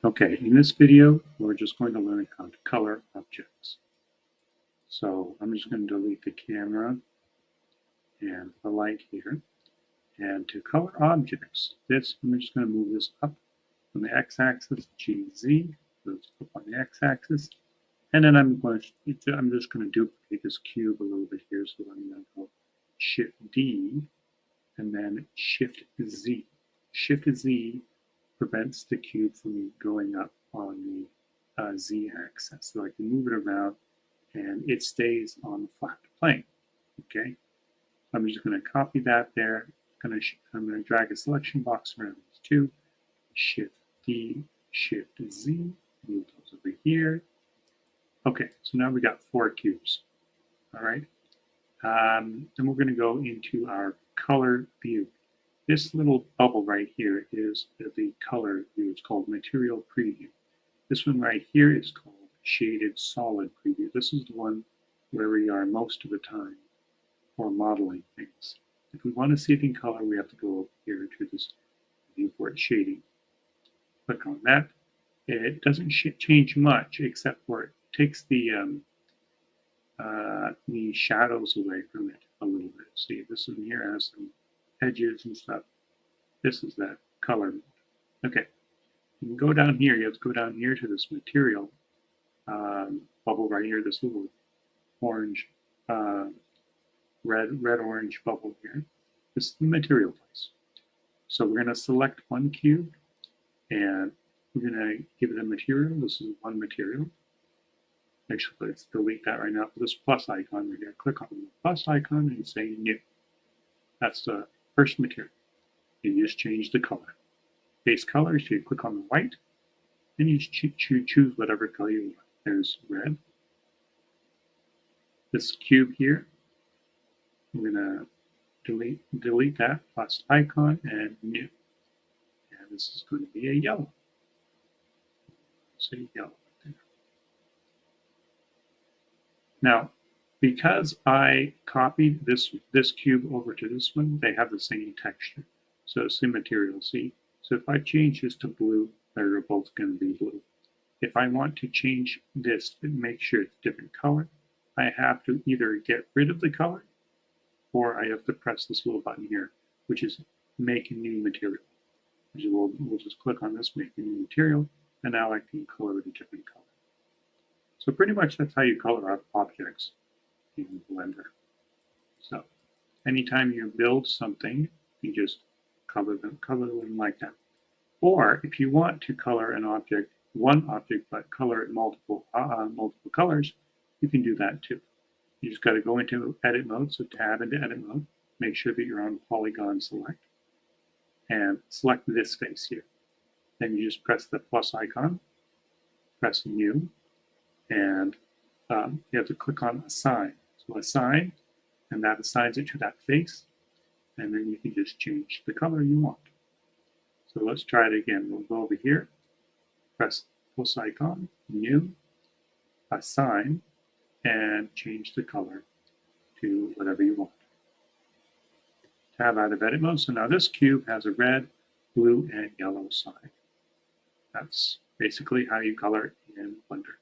Okay, in this video, we're just going to learn how to color objects. So I'm just going to delete the camera and the light here. And to color objects, I'm just going to move this up on the x-axis, GZ, goes up on the x-axis. And then I'm just going to duplicate this cube a little bit here. So I'm going to go Shift D and then Shift Z. Shift Z prevents the cube from going up on the z-axis. So I can move it around and it stays on the flat plane. Okay, I'm just going to copy that there. I'm going to drag a selection box around these two. Shift D, Shift Z, move those over here. Okay, so now we got 4 cubes. All right, then we're going to go into our color view. This little bubble right here is the color view. It's called material preview. This one right here is called shaded solid preview. This is the one where we are most of the time for modeling things. If we want to see it in color, we have to go over here to this viewport shading. Click on that. It doesn't change much except for it takes the shadows away from it a little bit. See, this one here has some edges and stuff. This is that color mode. Okay, you can go down here. You have to go down here to this material bubble right here, this little orange, red-orange bubble here. This is the material place. So we're going to select one cube, and we're going to give it a material. This is one material. Actually, let's delete that right now. This plus icon, we're going to click on the plus icon and say new. That's the first material. You just change the color. Base color, so you click on the white, and you choose whatever color you want. There's red. This cube here, we're going to delete that plus icon and new. And this is going to be a yellow. So yellow right there. Now, because I copied this cube over to this one, they have the same texture. So same material, see? So if I change this to blue, they're both going to be blue. If I want to change this to make sure it's a different color, I have to either get rid of the color or I have to press this little button here, which is make a new material. We'll just click on this, make a new material, and now I can color it a different color. So pretty much that's how you color objects in Blender. So anytime you build something, you just color them like that. Or if you want to color an object, one object, but color it multiple colors, you can do that too. You just got to go into edit mode, so tab into edit mode, make sure that you're on polygon select, and select this face here. Then you just press the plus icon, press new, and you have to click on assign. So assign, and that assigns it to that face, and then you can just change the color you want. So let's try it again. We'll go over here, press plus icon, new, assign, and change the color to whatever you want. Tab out of edit mode. So now this cube has a red, blue, and yellow side. That's basically how you color in Blender.